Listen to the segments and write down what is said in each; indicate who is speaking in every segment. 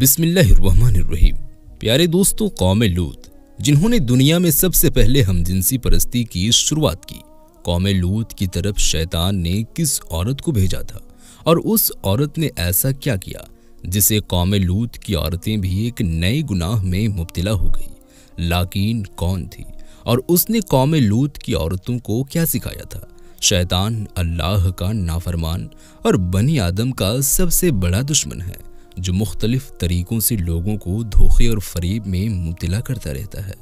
Speaker 1: बिस्मिल्लाहिर्रहमानिर्रहीम। प्यारे दोस्तों, कौम लूत जिन्होंने दुनिया में सबसे पहले हमजिनसी परस्ती की शुरुआत की, कौम लूत की तरफ शैतान ने किस औरत को भेजा था और उस औरत ने ऐसा क्या किया जिसे कौम लूत की औरतें भी एक नए गुनाह में मुब्तला हो गई। लाकीन कौन थी और उसने कौम लूत की औरतों को क्या सिखाया था? शैतान अल्लाह का नाफरमान और बनी आदम का सबसे बड़ा दुश्मन है जो मुख्तलिफ तरीकों से लोगों को धोखे और फरेब में मुब्तला करता रहता है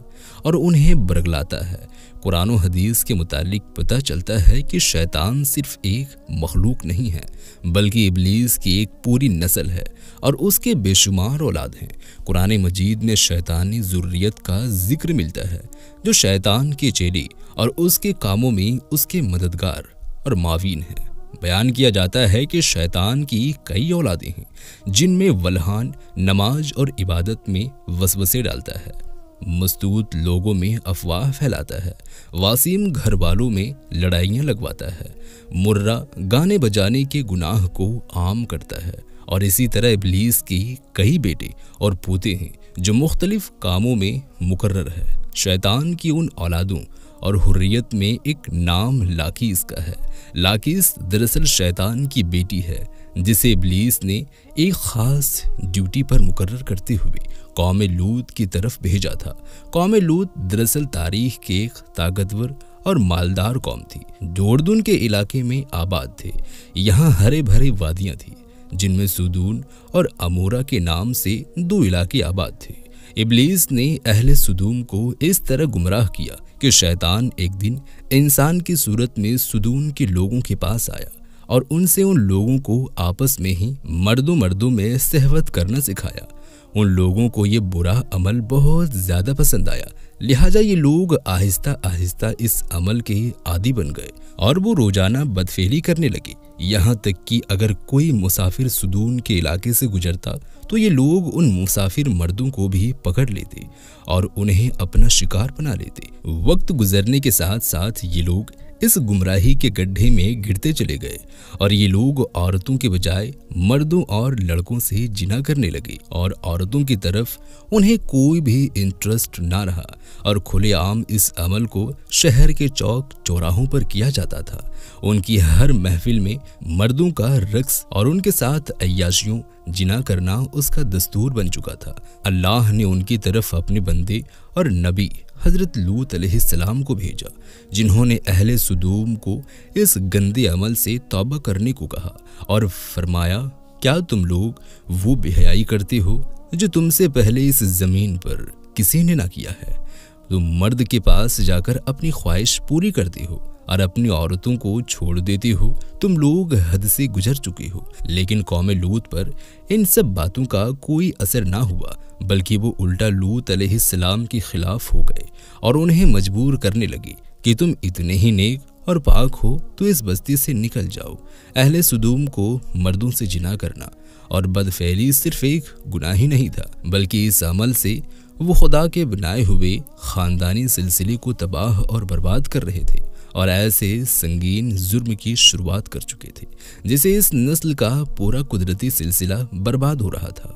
Speaker 1: और उन्हें बरगलाता है। कुरान और हदीस के मुतालिक पता चलता है कि शैतान सिर्फ एक मखलूक नहीं है बल्कि इब्लीस की एक पूरी नस्ल है और उसके बेशुमार औलाद हैं। कुरान मजीद में शैतानी ज़ुर्रियत का जिक्र मिलता है जो शैतान के चेले और उसके कामों में उसके मददगार और मावीन हैं। बयान किया जाता है कि शैतान की कई औलादें हैं जिनमें वल्हान नमाज और इबादत में वसवसे डालता है, मस्तूत लोगों में अफवाह फैलाता है, वासीम घर वालों में लड़ाइयाँ लगवाता है, मुर्रा गाने बजाने के गुनाह को आम करता है और इसी तरह इब्लीस की कई बेटे और पोते हैं जो मुख्तलिफ कामों में मुकर्रर है। शैतान की उन औलादों और हुर्रियत में एक नाम लाकीस का है। लाकीस दरअसल शैतान की बेटी है जिसे इब्लीस ने एक ख़ास ड्यूटी पर मुकर्रर करते हुए कौम लूत की तरफ भेजा था। कौम लूत दरअसल तारीख के एक ताकतवर और मालदार कौम थी जो उर्दून के इलाके में आबाद थे। यहाँ हरे भरे वादियाँ थी जिनमें सुदून और अमोरा के नाम से दो इलाके आबाद थे। इब्लीस ने अहले सुदूम को इस तरह गुमराह किया कि शैतान एक दिन इंसान की सूरत में सुदून के लोगों के पास आया और उनसे उन लोगों को आपस में ही मर्दों में सहवत करना सिखाया। उन लोगों को ये बुरा अमल बहुत ज़्यादा पसंद आया, लिहाजा ये लोग आहिस्ता आहिस्ता इस अमल के आदी बन गए और वो रोजाना बदफेली करने लगे। यहाँ तक कि अगर कोई मुसाफिर सुदून के इलाके से गुजरता तो ये लोग उन मुसाफिर मर्दों को भी पकड़ लेते और उन्हें अपना शिकार बना लेते। वक्त गुजरने के साथ साथ ये लोग इस गुमराही के गड्ढे में गिरते चले गए और ये लोग औरतों के बजाय मर्दों और लड़कों से जिना करने लगे और औरतों की तरफ उन्हें कोई भी इंटरेस्ट ना रहा और खुलेआम इस अमल को शहर के चौक चौराहों पर किया जाता था। उनकी हर महफिल में मर्दों का रक्स और उनके साथ अय्याशियों जिना करना उसका दस्तूर बन चुका था। अल्लाह ने उनकी तरफ अपने बंदे और नबी हजरत लूत अलैहिस्सलाम को भेजा जिन्होंने अहले सुदूम को इस गंदे अमल से तौबा करने को कहा और फरमाया, क्या तुम लोग वो बेहयाई करते हो जो तुमसे पहले इस जमीन पर किसी ने ना किया है? तुम मर्द के पास जाकर अपनी ख्वाहिश पूरी करते हो और अपनी औरतों को छोड़ देते हो। तुम लोग हद से गुजर चुके हो। लेकिन कौम लूत पर इन सब बातों का कोई असर ना हुआ बल्कि वो उल्टा लूत अलैहिस्सलाम के खिलाफ हो गए और उन्हें मजबूर करने लगे कि तुम इतने ही नेक और पाक हो तो इस बस्ती से निकल जाओ। अहले सुदूम को मर्दों से जिना करना और बदफैली सिर्फ एक गुनाह ही नहीं था बल्कि इस अमल से वो खुदा के बनाए हुए ख़ानदानी सिलसिले को तबाह और बर्बाद कर रहे थे और ऐसे संगीन जुर्म की शुरुआत कर चुके थे जिसे इस नस्ल का पूरा कुदरती सिलसिला बर्बाद हो रहा था।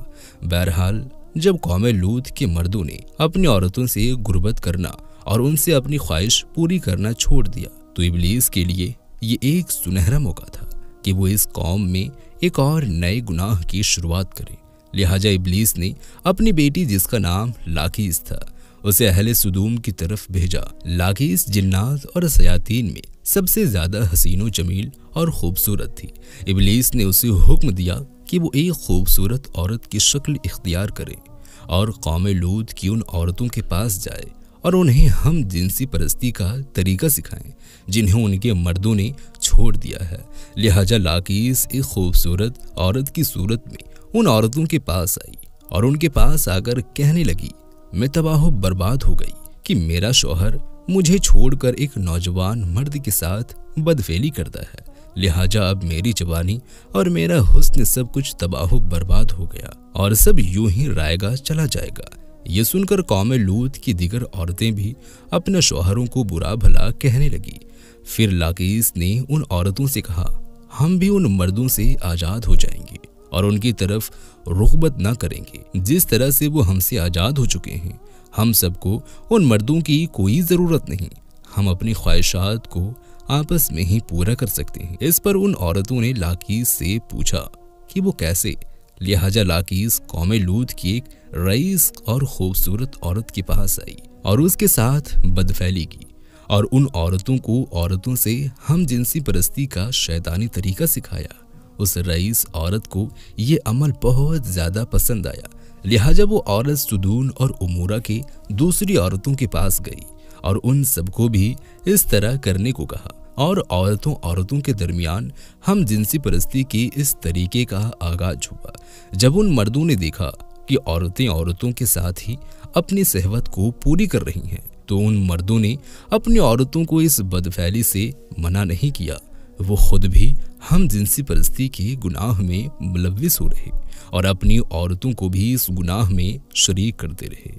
Speaker 1: बहरहाल जब कौम लूत के मर्दों ने अपनी औरतों से गुर्बत करना और उनसे अपनी ख्वाहिश पूरी करना छोड़ दिया तो इब्लीस के लिए ये एक सुनहरा मौका था कि वो इस कौम में एक और नए गुनाह की शुरुआत करे। लिहाजा इब्लीस ने अपनी बेटी जिसका नाम लाकीस था उसे अहले सुदूम की तरफ भेजा। लाकीस जिन्नात और शयातीन में सबसे ज्यादा हसीनो जमील और खूबसूरत थी। इब्लीस ने उसे हुक्म दिया कि वो एक खूबसूरत औरत की शक्ल इख्तियार करे और कौम लूत की उन औरतों के पास जाए और उन्हें हम जिनसी परस्ती का तरीका सिखाएं जिन्हें उनके मर्दों ने छोड़ दिया है। लिहाजा लाकीस एक खूबसूरत औरत की सूरत में उन औरतों के पास आई और उनके पास आकर कहने लगी, मैं तबाह बर्बाद हो गई कि मेरा शौहर मुझे छोड़कर एक नौजवान मर्द के साथ बदफेली करता है। लिहाजा अब मेरी जवानी और मेरा हुस्न सब कुछ तबाह बर्बाद हो गया और सब यूं ही रायगा चला जाएगा। ये सुनकर कौम लूत की दीगर औरतें भी अपने शौहरों को बुरा भला कहने लगी। फिर लाकीस ने उन औरतों से कहा, हम भी उन मर्दों से आज़ाद हो जाएंगे और उनकी तरफ रुग़बत ना करेंगे जिस तरह से वो हमसे आज़ाद हो चुके हैं। हम सबको उन मर्दों की कोई ज़रूरत नहीं, हम अपनी ख्वाहिशात को आपस में ही पूरा कर सकते हैं। इस पर उन औरतों ने लाकीस से पूछा कि वो कैसे। लिहाजा लाकीस कौम लूत की एक रईस और खूबसूरत औरत के पास आई और उसके साथ बदफैली की और उन औरतों को औरतों से हम जिनसी परस्ती का शैतानी तरीका सिखाया। उस रईस औरत को ये अमल बहुत ज़्यादा पसंद आया। लिहाजा वो औरत सुदून और उमूरा के दूसरी औरतों के पास गई और उन सबको भी इस तरह करने को कहा और औरतों के दरमियान हम जिनसी परस्ती के इस तरीके का आगाज हुआ। जब उन मर्दों ने देखा कि औरतें औरतों के साथ ही अपनी सहवत को पूरी कर रही हैं, तो उन मर्दों ने अपनी औरतों को इस बदफैली से मना नहीं किया। वो खुद भी हम जिनसी परस्ती के गुनाह में मुलव्विस हो रहे और अपनी औरतों को भी इस गुनाह में शरीक करते रहे।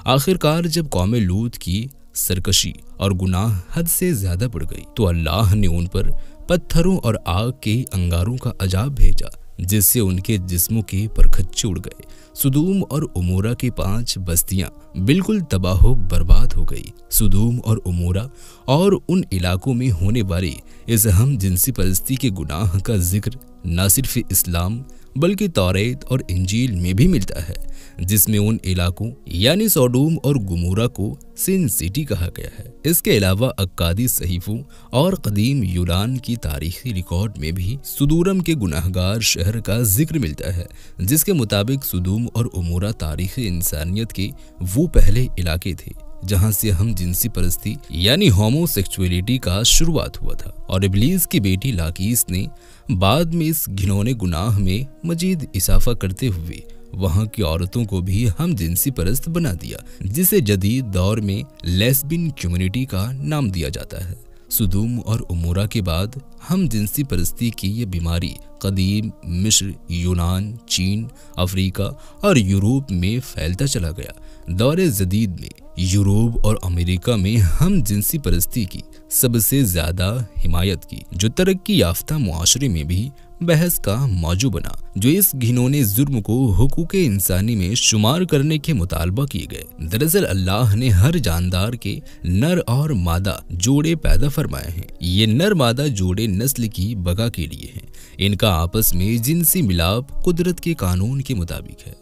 Speaker 1: आखिरकार जब कौम लूत की सरकशी और गुनाह हद से ज्यादा बढ़ गई तो अल्लाह ने उन पर पत्थरों और आग के अंगारों का अजाब भेजा, जिससे उनके जिस्मों के परखच्चे उड़ गए। सुदूम और उमूरा की 5 बस्तियां बिल्कुल तबाह बर्बाद हो गई। सुदूम और उमूरा और उन इलाकों में होने वाले इस हम जिनसी परस्ती के गुनाह का जिक्र न सिर्फ इस्लाम बल्कि तौरेत और इंजील में भी मिलता है, जिसमें उन इलाकों यानी सोडोम और गुमोरा को सिन सिटी कहा गया है। इसके अलावा अक्कादी सहीफों और कदीम यूनान की तारीखी रिकॉर्ड में भी सुदूरम के गुनाहगार शहर का जिक्र मिलता है, जिसके मुताबिक सुदूम और उमूरा तारीखी इंसानियत के वो पहले इलाके थे जहां से हम जिनसी परस्ती यानी होमोसेक्सुअलिटी का शुरुआत हुआ था। और इब्लीस की बेटी लाकीस ने बाद में इस घिनौने गुनाह में मजीद इजाफा करते हुए वहां की औरतों को भी हम जिनसी परस्त बना दिया, जिसे जदीद दौर में लेस्बियन कम्युनिटी का नाम दिया जाता है। सुदूम और उमूरा के बाद हम जिनसी परस्ती की ये बीमारी कदीम मिस्र, यूनान, चीन, अफ्रीका और यूरोप में फैलता चला गया। दौरे जदीद में यूरोप और अमेरिका में हम जिनसी परस्ती की सबसे ज्यादा हिमायत की, जो तरक्की याफ्ता मुआशरे में भी बहस का मौजू बना, जो इस घिनौने जुर्म को हुकूक इंसानी में शुमार करने के मुतालबा किए गए। दरअसल अल्लाह ने हर जानदार के नर और मादा जोड़े पैदा फरमाए हैं। ये नर मादा जोड़े नस्ल की बका के लिए हैं। इनका आपस में जिनसी मिलाप कुदरत के कानून के मुताबिक है।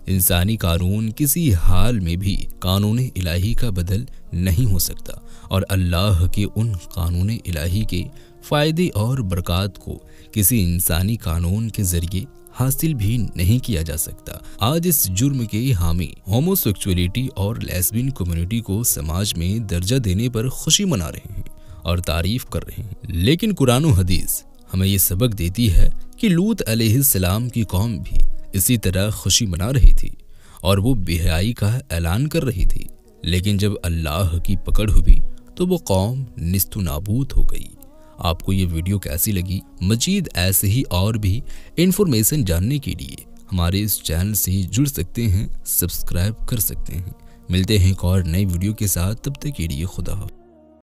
Speaker 1: इंसानी कानून किसी हाल में भी कानून इलाही का बदल नहीं हो सकता और अल्लाह के उन कानून इलाही के फ़ायदे और बरक़ात को किसी इंसानी कानून के ज़रिए हासिल भी नहीं किया जा सकता। आज इस जुर्म के हामी होमोसेक्सुअलिटी और लेस्बियन कम्युनिटी को समाज में दर्जा देने पर खुशी मना रहे हैं और तारीफ कर रहे हैं, लेकिन कुरान और हदीस हमें ये सबक देती है कि लूत अलैहिस्सलाम की कौम भी इसी तरह खुशी मना रही थी और वो बेहयाई का ऐलान कर रही थी। लेकिन जब अल्लाह की पकड़ हुई तो वो कौम निस्तु नाबूद हो गई। आपको ये वीडियो कैसी लगी? मजीद ऐसे ही और भी इंफॉर्मेशन जानने के लिए हमारे इस चैनल से जुड़ सकते हैं, सब्सक्राइब कर सकते हैं। मिलते हैं एक और नई वीडियो के साथ, तब तक के लिए खुदा हाफ़िज़।